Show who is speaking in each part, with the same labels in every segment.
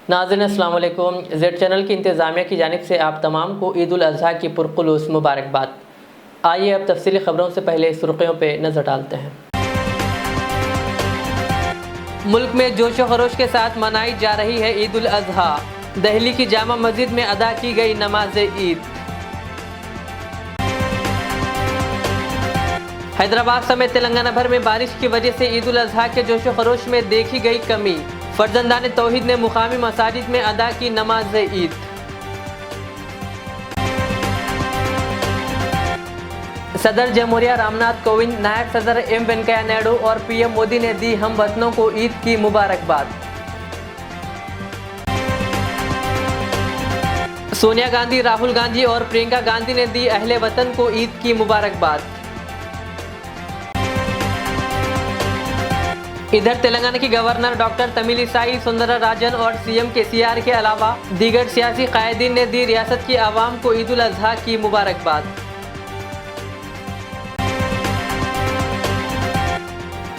Speaker 1: ناظرین السلام علیکم، زیڈ چینل کی انتظامیہ کی جانب سے آپ تمام کو عید الاضحیٰ کی پرخلوص مبارکباد۔ آئیے اب تفصیلی خبروں سے پہلے سرخیوں پہ نظر ڈالتے ہیں۔ ملک میں جوش و خروش کے ساتھ منائی جا رہی ہے عید الاضحیٰ۔ دہلی کی جامع مسجد میں ادا کی گئی نماز عید۔ حیدرآباد سمیت تلنگانہ بھر میں بارش کی وجہ سے عید الاضحیٰ کے جوش و خروش میں دیکھی گئی کمی۔ فرزندان توحید نے مقامی مساجد میں ادا کی نماز عید۔ صدر جمہوریہ رام ناتھ کووند، نائب صدر ایم وینکیا نائیڈو اور پی ایم مودی نے دی ہم وطنوں کو عید کی مبارکباد۔ سونیا گاندھی، راہل گاندھی اور پرینکا گاندھی نے دی اہل وطن کو عید کی مبارکباد۔ ادھر تلنگانہ کی گورنر ڈاکٹر تمیلی سائی سندرا راجن اور سی ایم کے سی آر کے علاوہ دیگر سیاسی قائدین نے دی ریاست کی عوام کو عید الاضحیٰ کی مبارکباد۔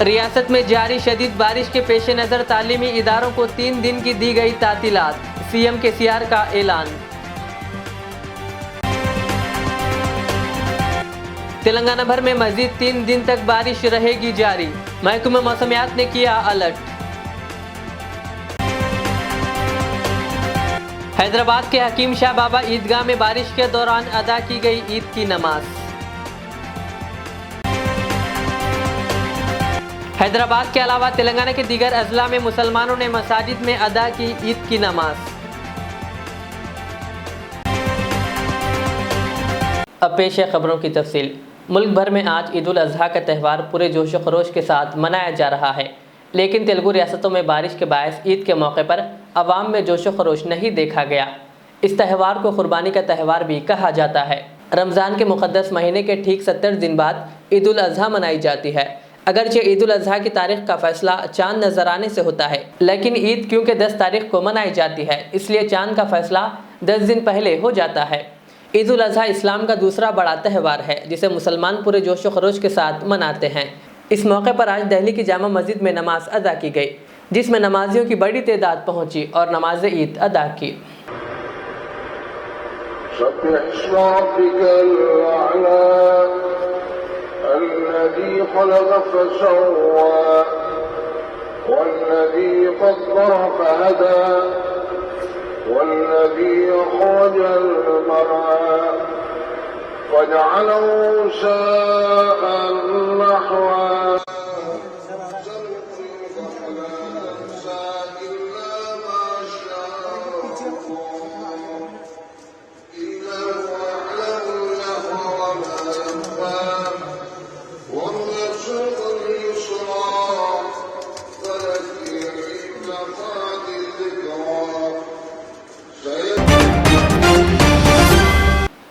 Speaker 1: ریاست میں جاری شدید بارش کے پیش نظر تعلیمی اداروں کو 3 دن کی دی گئی تعطیلات، سی ایم کے سی آر کا اعلان۔ تلنگانہ بھر میں مزید 3 دن تک بارش رہے گی جاری، محکمہ موسمیات نے کیا الرٹ۔ حیدرآباد کے حکیم شاہ بابا عیدگاہ میں بارش کے دوران ادا کی گئی عید کی نماز۔ حیدرآباد کے علاوہ تلنگانہ کے دیگر اضلاع میں مسلمانوں نے مساجد میں ادا کی عید کی نماز۔ اب پیش ہے خبروں کی تفصیل۔ ملک بھر میں آج عید الاضحیٰ کا تہوار پورے جوش و خروش کے ساتھ منایا جا رہا ہے، لیکن تیلگو ریاستوں میں بارش کے باعث عید کے موقع پر عوام میں جوش و خروش نہیں دیکھا گیا۔ اس تہوار کو قربانی کا تہوار بھی کہا جاتا ہے۔ رمضان کے مقدس مہینے کے ٹھیک 70 دن بعد عید الاضحیٰ منائی جاتی ہے۔ اگرچہ عید الاضحیٰ کی تاریخ کا فیصلہ چاند نظر آنے سے ہوتا ہے، لیکن عید کیونکہ 10 تاریخ کو منائی جاتی ہے، اس لیے چاند کا فیصلہ 10 دن پہلے ہو جاتا ہے۔ عید الاضحیٰ اسلام کا دوسرا بڑا تہوار ہے جسے مسلمان پورے جوش و خروش کے ساتھ مناتے ہیں۔ اس موقع پر آج دہلی کی جامع مسجد میں نماز ادا کی گئی، جس میں نمازیوں کی بڑی تعداد پہنچی اور نماز عید ادا کی۔
Speaker 2: سبح اسم ربك الأعلى الذي خلق فسوى والذي قدر فهدى والذي أخرج المرعى فجعله ساء نحوا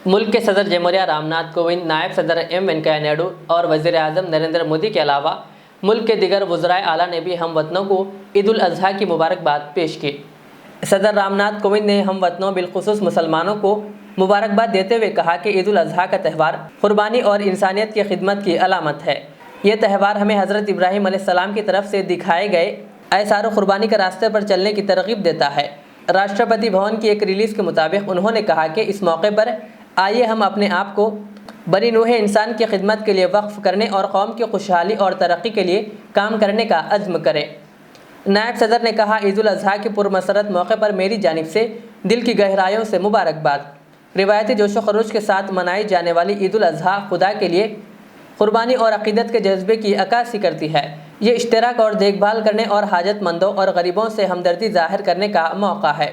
Speaker 1: ملک کے صدر جمہوریہ رام ناتھ کووند، نائب صدر ایم وینکیا نائیڈو اور وزیر اعظم نریندر مودی کے علاوہ ملک کے دیگر وزرائے اعلیٰ نے بھی ہم وطنوں کو عید الاضحیٰ کی مبارکباد پیش کی۔ صدر رام ناتھ کووند نے ہم وطنوں بالخصوص مسلمانوں کو مبارکباد دیتے ہوئے کہا کہ عید الاضحیٰ کا تہوار قربانی اور انسانیت کی خدمت کی علامت ہے۔ یہ تہوار ہمیں حضرت ابراہیم علیہ السلام کی طرف سے دکھائے گئے ایثار و قربانی کے راستے پر چلنے کی ترغیب دیتا ہے۔ راشٹرپتی بھون کی ایک ریلیز کے مطابق انہوں نے کہا کہ اس موقع پر آئیے ہم اپنے آپ کو بنی نوع انسان کی خدمت کے لیے وقف کرنے اور قوم کی خوشحالی اور ترقی کے لیے کام کرنے کا عزم کریں۔ نائب صدر نے کہا، عید الاضحیٰ کے پرمسرت موقع پر میری جانب سے دل کی گہرائیوں سے مبارکباد۔ روایتی جوش و خروش کے ساتھ منائی جانے والی عید الاضحیٰ خدا کے لیے قربانی اور عقیدت کے جذبے کی عکاسی کرتی ہے۔ یہ اشتراک اور دیکھ بھال کرنے اور حاجت مندوں اور غریبوں سے ہمدردی ظاہر کرنے کا موقع ہے۔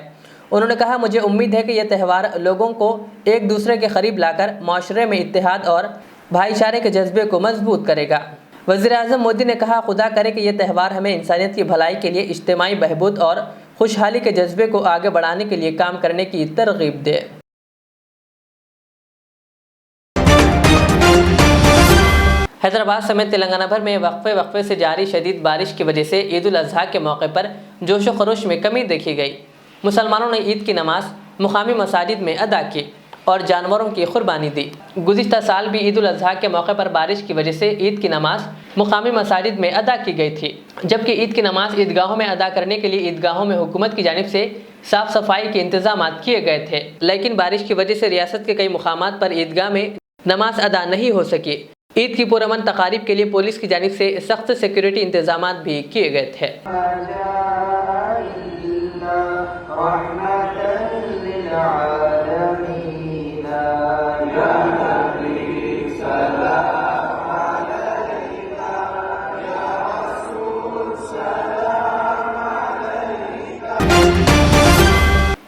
Speaker 1: انہوں نے کہا، مجھے امید ہے کہ یہ تہوار لوگوں کو ایک دوسرے کے قریب لا کر معاشرے میں اتحاد اور بھائی چارے کے جذبے کو مضبوط کرے گا۔ وزیر اعظم مودی نے کہا، خدا کرے کہ یہ تہوار ہمیں انسانیت کی بھلائی کے لیے اجتماعی بہبود اور خوشحالی کے جذبے کو آگے بڑھانے کے لیے کام کرنے کی ترغیب دے۔ حیدرآباد سمیت تلنگانہ بھر میں وقفے سے جاری شدید بارش کی وجہ سے عید الاضحیٰ کے موقع پر جوش و خروش میں کمی دیکھی گئی۔ مسلمانوں نے عید کی نماز مقامی مساجد میں ادا کی اور جانوروں کی قربانی دی۔ گزشتہ سال بھی عید الاضحیٰ کے موقع پر بارش کی وجہ سے عید کی نماز مقامی مساجد میں ادا کی گئی تھی، جبکہ عید کی نماز عیدگاہوں میں ادا کرنے کے لیے عیدگاہوں میں حکومت کی جانب سے صاف صفائی کے انتظامات کیے گئے تھے، لیکن بارش کی وجہ سے ریاست کے کئی مقامات پر عیدگاہ میں نماز ادا نہیں ہو سکی۔ عید کی پرامن تقاریب کے لیے پولیس کی جانب سے سخت سیکیورٹی انتظامات بھی کیے گئے تھے۔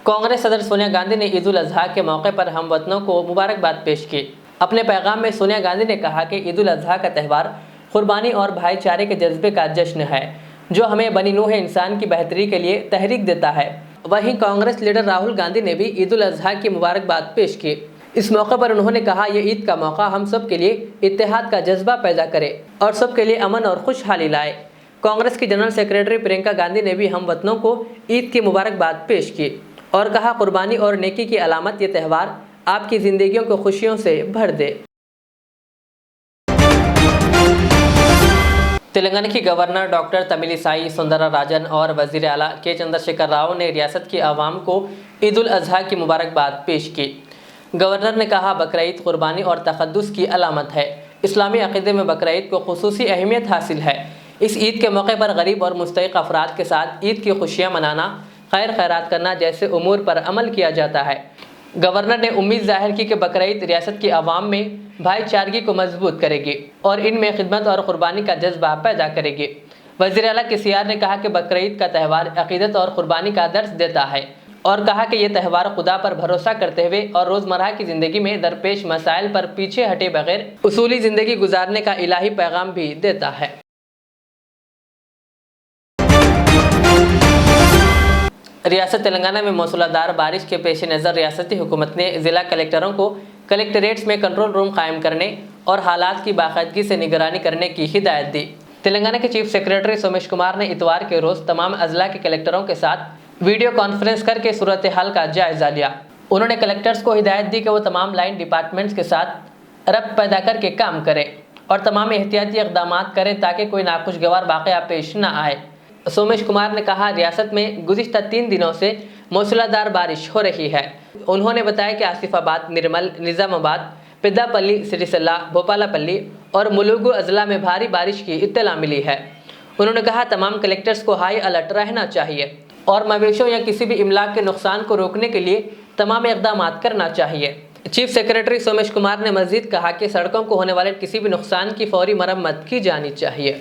Speaker 1: کانگریس صدر سونیا گاندھی نے عید الاضحیٰ کے موقع پر ہم وطنوں کو مبارکباد پیش کی۔ اپنے پیغام میں سونیا گاندھی نے کہا کہ عید الاضحیٰ کا تہوار قربانی اور بھائی چارے کے جذبے کا جشن ہے، جو ہمیں بنی نوع انسان کی بہتری کے لیے تحریک دیتا ہے۔ وہیں کانگریس لیڈر راہل گاندھی نے بھی عید الاضحیٰ کی مبارکباد پیش کی۔ اس موقع پر انہوں نے کہا، یہ عید کا موقع ہم سب کے لیے اتحاد کا جذبہ پیدا کرے اور سب کے لیے امن اور خوشحالی لائے۔ کانگریس کی جنرل سیکریٹری پرینکا گاندھی نے بھی ہم وطنوں کو عید کی مبارکباد پیش کی اور کہا، قربانی اور نیکی کی علامت یہ تہوار آپ کی زندگیوں کو خوشیوں سے بھر دے۔ تلنگانہ کی گورنر ڈاکٹر تمیلی سائی سندرا راجن اور وزیر اعلیٰ کے چندر شیکھر راؤ نے ریاست کی عوام کو عید الاضحیٰ کی مبارکباد پیش کی۔ گورنر نے کہا، بقرعید قربانی اور تقدس کی علامت ہے۔ اسلامی عقیدے میں بقرعید کو خصوصی اہمیت حاصل ہے۔ اس عید کے موقع پر غریب اور مستحق افراد کے ساتھ عید کی خوشیاں منانا، خیر خیرات کرنا جیسے امور پر عمل کیا جاتا ہے۔ گورنر نے امید ظاہر کی کہ بقرعید ریاست کی عوام میں بھائی چارگی کو مضبوط کرے گی اور ان میں خدمت اور قربانی کا جذبہ پیدا کرے گی۔ وزیر اعلیٰ کے سیار نے کہا کہ بقرعید کا تہوار عقیدت اور قربانی کا درس دیتا ہے اور کہا کہ یہ تہوار خدا پر بھروسہ کرتے ہوئے اور روزمرہ کی زندگی میں درپیش مسائل پر پیچھے ہٹے بغیر اصولی زندگی گزارنے کا الہی پیغام بھی دیتا ہے۔ ریاست تلنگانہ میں موسلا دھار بارش کے پیش نظر ریاستی حکومت نے ضلع کلکٹروں کو کلکٹریٹس میں کنٹرول روم قائم کرنے اور حالات کی باقاعدگی سے نگرانی کرنے کی ہدایت دی۔ تلنگانہ کے چیف سیکریٹری سومیش کمار نے اتوار کے روز تمام اضلاع کے کلکٹروں کے ساتھ ویڈیو کانفرنس کر کے صورتحال کا جائزہ لیا۔ انہوں نے کلکٹرز کو ہدایت دی کہ وہ تمام لائن ڈپارٹمنٹس کے ساتھ ربط پیدا کر کے کام کریں اور تمام احتیاطی اقدامات کریں تاکہ کوئی ناخوشگوار واقعہ پیش نہ آئے۔ سومیش کمار نے کہا، ریاست میں گزشتہ 3 دنوں سے موسلا دھار بارش ہو رہی ہے۔ انہوں نے بتایا کہ آصف آباد، نرمل، نظام آباد، پدا پلی، سریسلا، بھوپالا پلی اور ملوگو اضلاع میں بھاری بارش کی اطلاع ملی ہے۔ انہوں نے کہا، تمام کلکٹرز کو ہائی الرٹ رہنا چاہیے اور مویشیوں یا کسی بھی املاک کے نقصان کو روکنے کے لیے تمام اقدامات کرنا چاہیے۔ چیف سیکریٹری سومیش کمار نے مزید کہا کہ سڑکوں کو ہونے والے کسی بھی نقصان کی فوری مرمت کی جانی چاہیے۔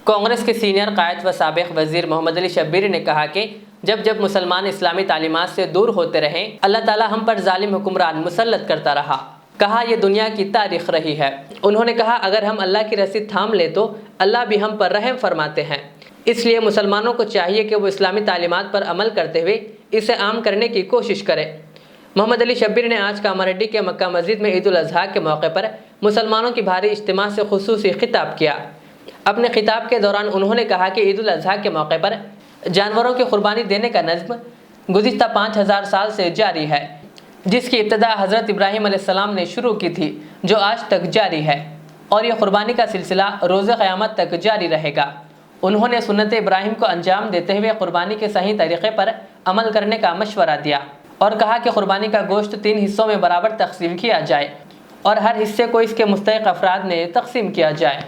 Speaker 1: کانگریس کے سینئر قائد و سابق وزیر محمد علی شبیر نے کہا کہ جب مسلمان اسلامی تعلیمات سے دور ہوتے رہیں، اللہ تعالی ہم پر ظالم حکمران مسلط کرتا رہا۔ کہا، یہ دنیا کی تاریخ رہی ہے۔ انہوں نے کہا، اگر ہم اللہ کی رسی تھام لیں تو اللہ بھی ہم پر رحم فرماتے ہیں۔ اس لیے مسلمانوں کو چاہیے کہ وہ اسلامی تعلیمات پر عمل کرتے ہوئے اسے عام کرنے کی کوشش کریں۔ محمد علی شبیر نے آج کاماریڈی کے مکہ مسجد میں عید الاضحیٰ کے موقع پر مسلمانوں کی بھاری اجتماع سے خصوصی خطاب کیا۔ اپنے خطاب کے دوران انہوں نے کہا کہ عید الاضحیٰ کے موقع پر جانوروں کی قربانی دینے کا نظم گزشتہ 5000 سال سے جاری ہے، جس کی ابتدا حضرت ابراہیم علیہ السلام نے شروع کی تھی، جو آج تک جاری ہے، اور یہ قربانی کا سلسلہ روز قیامت تک جاری رہے گا۔ انہوں نے سنت ابراہیم کو انجام دیتے ہوئے قربانی کے صحیح طریقے پر عمل کرنے کا مشورہ دیا اور کہا کہ قربانی کا گوشت 3 حصوں میں برابر تقسیم کیا جائے اور ہر حصے کو اس کے مستحق افراد میں تقسیم کیا جائے۔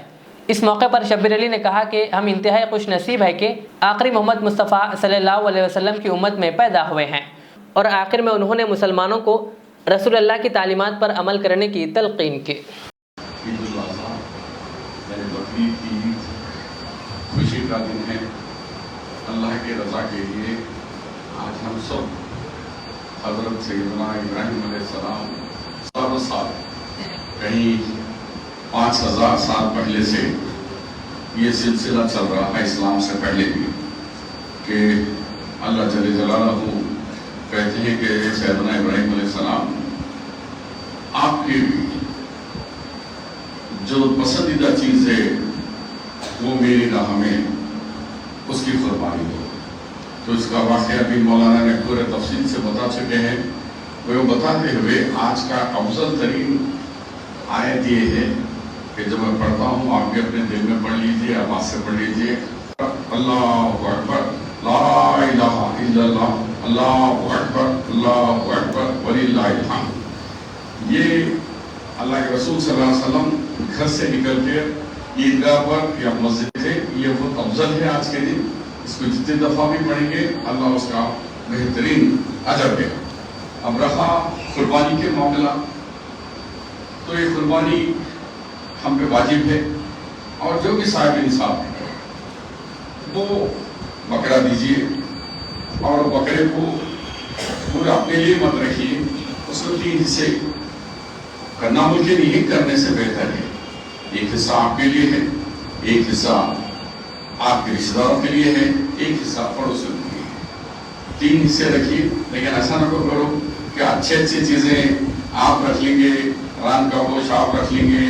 Speaker 1: اس موقع پر شبیر علی نے کہا کہ ہم انتہائی خوش نصیب ہے کہ آخری محمد مصطفیٰ صلی اللہ علیہ وسلم کی امت میں پیدا ہوئے ہیں، اور آخر میں انہوں نے مسلمانوں کو رسول اللہ کی تعلیمات پر عمل کرنے کی تلقین کی۔
Speaker 3: عید الاضحیٰ یعنی بقرعید کی عید خوشی کا دن ہے۔ اللہ کے رضا کے لیے آج ہم سب حضرت سیدنا ابراہیم علیہ السلام 100 سال کہیں 5000 سال پہلے سے یہ سلسلہ چل رہا ہے، اسلام سے پہلے بھی، کہ اللہ جل جلالہ کہتے ہیں کہ سیدنا ابراہیم علیہ السلام آپ کی جو پسندیدہ چیز ہے وہ میری راہ میں اس کی قربانی ہو۔ تو اس کا واقعہ بھی مولانا نے پورے تفصیل سے بتا چکے ہیں۔ وہ بتاتے ہوئے آج کا افضل ترین آیت یہ ہے کہ جب میں پڑھتا ہوں آپ بھی اپنے دل میں پڑھ لیجیے، آواز سے پڑھ لیجیے، اللہ اکبر، لا الہ الا اللہ، اللہ اکبر وللہ الحمد۔ یہ اللہ کے رسول صلی اللہ علیہ وسلم گھر سے نکل کے عیدگاہ پر یا مسجد ہے، یہ بہت افضل ہے آج کے دن۔ اس کو جتنی دفعہ بھی پڑھیں گے اللہ اس کا بہترین اجر دے۔ اب رہا قربانی کے معاملہ، تو یہ قربانی ہم پہ واجب ہے، اور جو بھی صاحب انصاف ہے وہ بکرا دیجیے، اور بکرے کو پورا اپنے لیے مت رکھیے، اس کو 3 حصے کرنا ممکن نہیں، کرنے سے بہتر ہے ایک حصہ آپ کے لیے ہے، ایک حصہ آپ کے رشتہ داروں کے لیے ہے، ایک حصہ پڑوسیوں کے لیے ہے۔ 3 حصے رکھیے، لیکن ایسا نہ کرو کہ اچھی چیزیں آپ رکھ لیں گے، ران کا گوشت آپ رکھ لیں گے،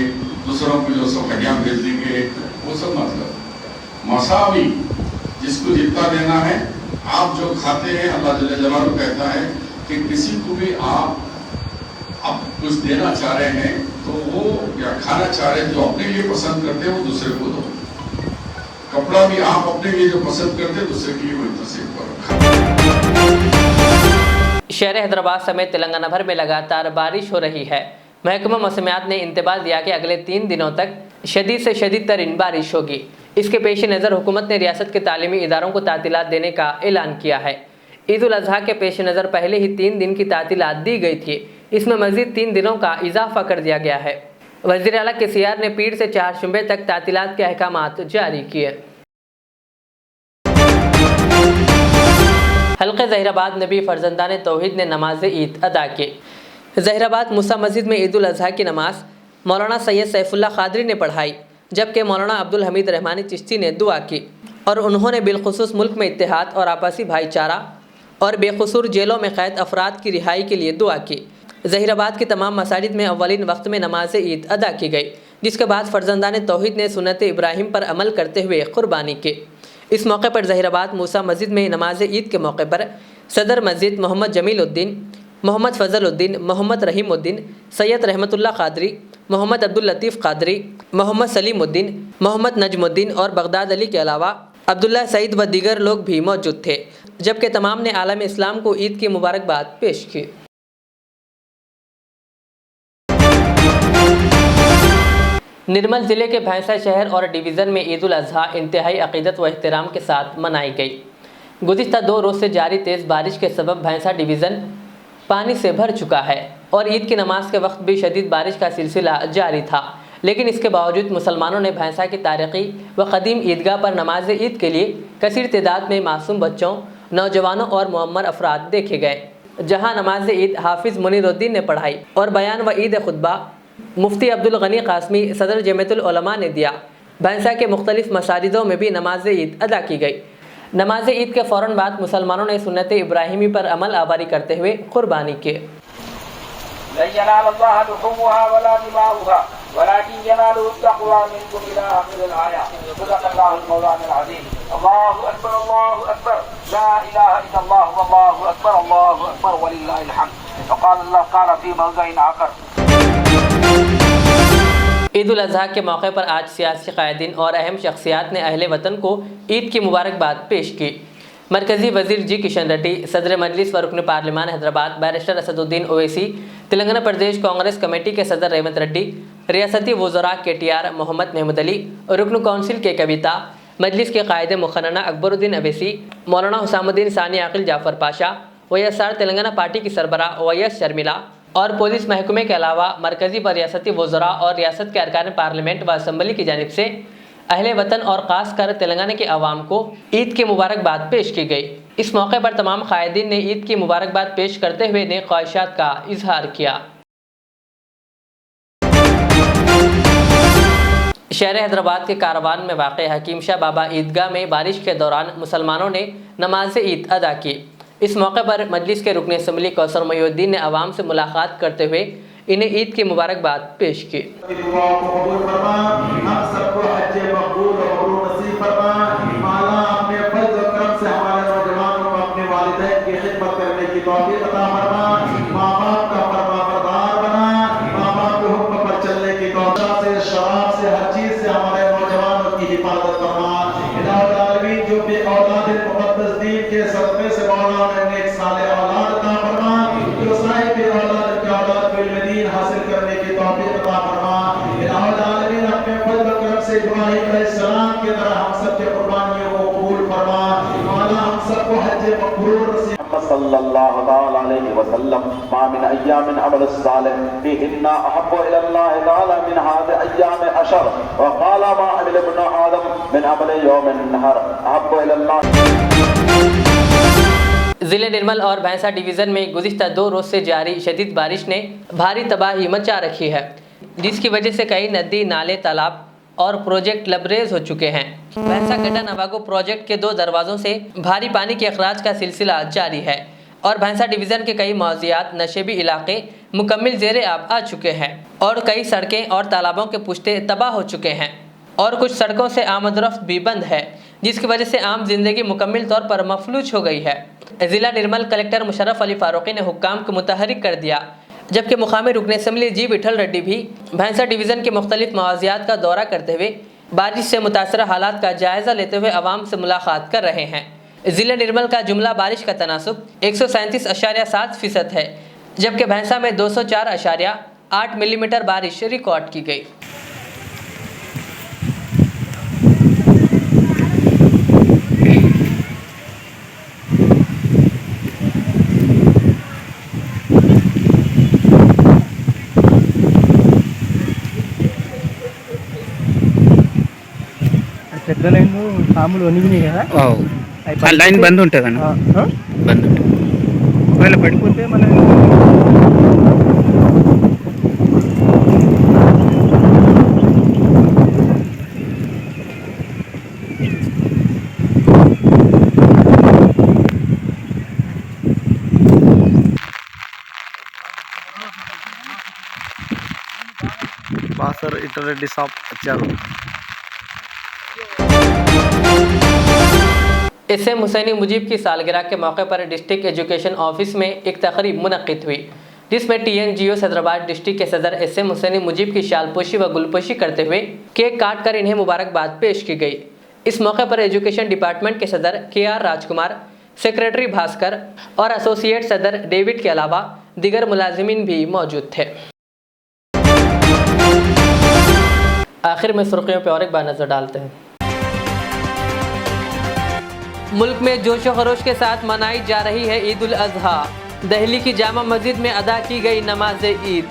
Speaker 3: دوسروں کو جو سب ہڈیاں بھیج دیں گے، وہ سب مطلب مساوی، جس کو جتنا دینا ہے آپ جو کھاتے ہیں، اللہ جل جلالہ کہتا ہے کہ کسی کو بھی آپ اب کچھ دینا چاہ رہے ہیں تو وہ یا کھانا چاہ رہے ہیں جو اپنے لیے پسند کرتے ہیں وہ دوسرے کو دو، کپڑا بھی آپ اپنے لیے جو پسند کرتے ہیں دوسرے کے لیے وہ تصدیق کرو۔
Speaker 1: شہر حیدرآباد سمیت تلنگانہ بھر میں لگاتار بارش ہو رہی ہے۔ محکمہ موسمیات نے انتباہ دیا کہ اگلے 3 دنوں تک شدید سے شدید ترین بارش ہوگی۔ اس کے پیش نظر حکومت نے ریاست کے تعلیمی اداروں کو تعطیلات دینے کا اعلان کیا ہے۔ عید الاضحیٰ کے پیش نظر پہلے ہی 3 دن کی تعطیلات دی گئی تھی، اس میں مزید 3 دنوں کا اضافہ کر دیا گیا ہے۔ وزیر اعلیٰ کے CR نے پیر سے چہارشنبے تک تعطیلات کے احکامات جاری کیے۔ حلقہ ظہیر آباد نبی فرزندان توحید نے نماز عید ادا کی۔ ظہیر آباد موسیٰ مسجد میں عید الاضحیٰ کی نماز مولانا سید سیف اللہ قادری نے پڑھائی، جبکہ مولانا عبدالحمید رحمانی چشتی نے دعا کی، اور انہوں نے بالخصوص ملک میں اتحاد اور آپسی بھائی چارہ اور بے قصور جیلوں میں قید افراد کی رہائی کے لیے دعا کی۔ ظہیر آباد کی تمام مساجد میں اولین وقت میں نماز عید ادا کی گئی، جس کے بعد فرزندان توحید نے سنت ابراہیم پر عمل کرتے ہوئے قربانی کی۔ اس موقع پر ظہیر آباد موسیٰ مسجد میں نماز عید کے موقع پر صدر مسجد محمد جمیل الدین، محمد فضل الدین، محمد رحیم الدین، سید رحمت اللہ قادری، محمد عبداللطیف قادری، محمد سلیم الدین، محمد نجم الدین اور بغداد علی کے علاوہ عبداللہ سعید و دیگر لوگ بھی موجود تھے، جبکہ تمام نے عالم اسلام کو عید کی مبارکباد پیش کی۔ نرمل ضلع کے بھینسہ شہر اور ڈویژن میں عید الاضحیٰ انتہائی عقیدت و احترام کے ساتھ منائی گئی۔ گزشتہ 2 روز سے جاری تیز بارش کے سبب بھینسہ ڈویژن پانی سے بھر چکا ہے، اور عید کی نماز کے وقت بھی شدید بارش کا سلسلہ جاری تھا، لیکن اس کے باوجود مسلمانوں نے بھینسہ کی تاریخی و قدیم عیدگاہ پر نماز عید کے لیے کثیر تعداد میں معصوم بچوں، نوجوانوں اور معمر افراد دیکھے گئے، جہاں نماز عید حافظ منیر الدین نے پڑھائی اور بیان و عید خطبہ مفتی عبدالغنی قاسمی صدر جمعیت العلماء نے دیا۔ بھینسہ کے مختلف مساجدوں میں بھی نماز عید ادا کی گئی۔ نماز عید کے فوراً بعد مسلمانوں نے سنت ابراہیمی پر عمل آوری کرتے ہوئے قربانی کی۔
Speaker 4: لن ينال الله لحومها ولا دماؤها ولكن يناله التقوى منكم إلى آخر الآية۔ صدق الله المولانا العظيم۔ الله أكبر الله أكبر لا إله إلا الله والله أكبر الله أكبر ولله الحمد۔ وقال الله تعالى في موضع آخر۔
Speaker 1: عید الاضحیٰ کے موقع پر آج سیاسی قائدین اور اہم شخصیات نے اہل وطن کو عید کی مبارکباد پیش کی۔ مرکزی وزیر جی کشن ریڈی، صدر مجلس و رکن پارلیمان حیدرآباد بیرسٹر اسد الدین اویسی، تلنگانہ پردیش کانگریس کمیٹی کے صدر ریونت ریڈی، ریاستی وزراء KTR محمد محمود علی، رکن کونسل کے کویتا، مجلس کے قائد مقننہ اکبر الدین اویسی، مولانا حسام الدین ثانی عاقل جعفر پاشا، YSR تلنگانہ پارٹی کی سربراہ YS شرمیلا اور پولیس محکمے کے علاوہ مرکزی و ریاستی وزراء اور ریاست کے ارکان پارلیمنٹ و اسمبلی کی جانب سے اہل وطن اور خاص کر تلنگانہ کے عوام کو عید کی مبارکباد پیش کی گئی۔ اس موقع پر تمام قائدین نے عید کی مبارکباد پیش کرتے ہوئے نیک خواہشات کا اظہار کیا۔ شہر حیدرآباد کے کاروان میں واقع حکیم شاہ بابا عیدگاہ میں بارش کے دوران مسلمانوں نے نماز عید ادا کی۔ اس موقع پر مجلس کے رکن اسمبلی کوثر محی الدین نے عوام سے ملاقات کرتے ہوئے انہیں عید کی مبارکباد پیش کی۔
Speaker 5: شراب صلی اللہ تعالی علیہ وسلم ما من ایام عمل الصالح فیہن احب الی اللہ تعالی من هذه ایام عشر وقال ما عمل ابن آدم من عمل یوم النہر احب الی اللہ.
Speaker 1: ضلع نرمل اور بھینسا ڈویژن میں گزشتہ 2 روز سے جاری شدید بارش نے بھاری تباہی مچا رکھی ہے، جس کی وجہ سے کئی ندی، نالے، تالاب اور پروجیکٹ لبریز ہو چکے ہیں. بھینسا گڈھا نواگو پروجیکٹ کے 2 دروازوں سے بھاری پانی کے اخراج کا سلسلہ جاری ہے اور بھینسا ڈویژن کے کئی موضوعات نشیبی علاقے مکمل زیر آب آ چکے ہیں اور کئی سڑکیں اور تالابوں کے پشتے تباہ ہو چکے ہیں اور کچھ سڑکوں سے آمد و رفت بھی بند ہے، جس کی وجہ سے عام زندگی مکمل طور پر مفلوج ہو گئی ہے. ضلع نرمل کلکٹر مشرف علی فاروقی نے حکام کو متحرک کر دیا، جبکہ مقامی رکن اسمبلی جی وٹھل ریڈی بھی بھینسا ڈویژن کے مختلف موضوعات کا دورہ کرتے ہوئے بارش سے متاثرہ حالات کا جائزہ لیتے ہوئے عوام سے ملاقات کر رہے ہیں. ضلع نرمل کا جملہ بارش کا تناسب 137.7% ہے، جبکہ بھینسا میں 204.8 ملی میٹر بارش ریکارڈ کی گئی.
Speaker 6: పెద్ద లైన్ సాములు ఒనిగినాయి కదా,
Speaker 7: ఆ లైన్ బంద్ ఉంటుంది అన్న, బంద్ ఉంటుంది.
Speaker 6: ఒకవేళ పడిపోతే మన బాసర్ ఇటరెడ్డి సాబ్ వచ్చారు.
Speaker 1: اس ایم حسینی مجیب کی سالگرہ کے موقع پر ڈسٹرکٹ ایجوکیشن آفس میں ایک تقریب منعقد ہوئی، جس میں ٹی این جی او صدرآباد ڈسٹرکٹ کے صدر اس ایم حسینی مجیب کی شال پوشی و گل پوشی کرتے ہوئے کیک کاٹ کر انہیں مبارکباد پیش کی گئی. اس موقع پر ایجوکیشن ڈپارٹمنٹ کے صدر K R Raj Kumar, secretary Bhaskar اور ایسوسیٹ صدر ڈیوڈ کے علاوہ دیگر ملازمین بھی موجود تھے. آخر میں سرخیوں پہ اور ایک بار نظر ڈالتے ہیں. ملک میں جوش و خروش کے ساتھ منائی جا رہی ہے عید الاضحیٰ. دہلی کی جامع مسجد میں ادا کی گئی نماز عید.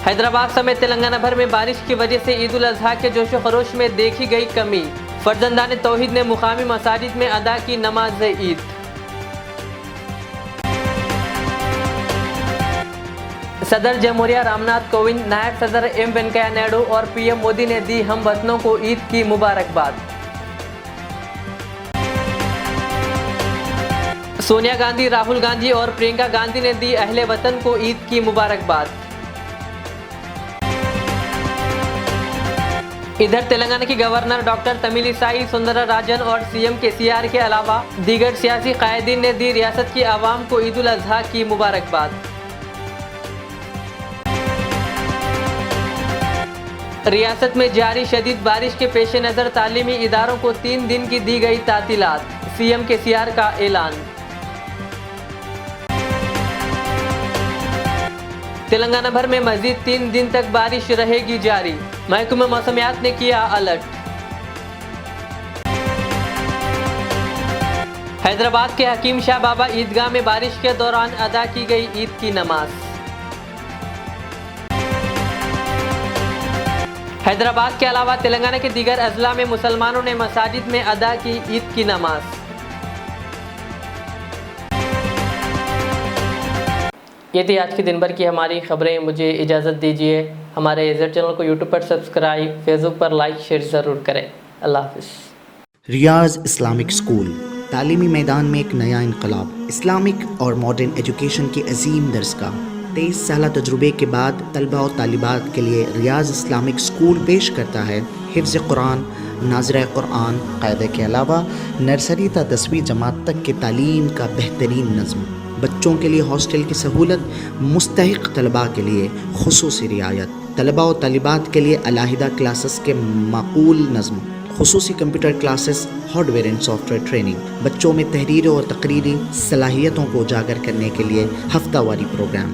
Speaker 1: حیدرآباد سمیت تلنگانہ بھر میں بارش کی وجہ سے عید الاضحیٰ کے جوش و خروش میں دیکھی گئی کمی. فرزندان توحید نے مقامی مساجد میں ادا کی نماز عید. صدر جمہوریہ رام ناتھ کووند، نائب صدر ایم وینکیا نائیڈو اور پی ایم مودی نے دی ہم وطنوں کو عید کی مبارکباد. سونیا گاندھی، راہل گاندھی اور پرینکا گاندھی نے دی اہل وطن کو عید کی مبارکباد. ادھر تلنگانہ کی گورنر ڈاکٹر تمیلی سائی سندرا راجن اور سی ایم کے سی آر کے علاوہ دیگر سیاسی قائدین نے دی ریاست کی عوام کو عید الاضحیٰ کی مبارکباد. ریاست میں جاری شدید بارش کے پیش نظر تعلیمی اداروں کو 3 دن کی دی گئی تعطیلات. سی ایم کے سی آر کا اعلان. تلنگانہ بھر میں مزید 3 دن تک بارش رہے گی جاری. محکمہ موسمیات نے کیا الرٹ. حیدرآباد کے حکیم شاہ بابا عیدگاہ میں بارش کے دوران ادا کی گئی عید کی نماز. حیدرآباد کے علاوہ تلنگانہ کے دیگر اضلاع میں مسلمانوں نے مساجد میں ادا کی عید کی نماز. یہ تھی آج کی دن بھر کی ہماری خبریں. مجھے اجازت دیجیے. ہمارے ایزر چینل کو یوٹیوب پر سبسکرائب، فیس بک پر لائک شیئر ضرور کریں. اللہ حافظ.
Speaker 8: ریاض اسلامک اسکول تعلیمی میدان میں ایک نیا انقلاب. اسلامک اور ماڈرن ایجوکیشن کی عظیم درسگاہ. 23 سالہ تجربے کے بعد طلبہ اور طالبات کے لیے ریاض اسلامک اسکول پیش کرتا ہے حفظ قرآن، ناظرہ قرآن، قاعدے کے علاوہ نرسری تا 10ویں جماعت تک کی تعلیم کا بہترین نظم. بچوں کے لیے ہاسٹل کی سہولت، مستحق طلباء کے لیے خصوصی رعایت، طلباء و طالبات کے لیے علیحدہ کلاسز کے معقول نظم، خصوصی computer classes, hard where and soft where training. بچوں میں تحریری اور تقریری صلاحیتوں کو اجاگر کرنے کے لیے ہفتہ واری پروگرام.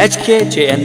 Speaker 9: HKJN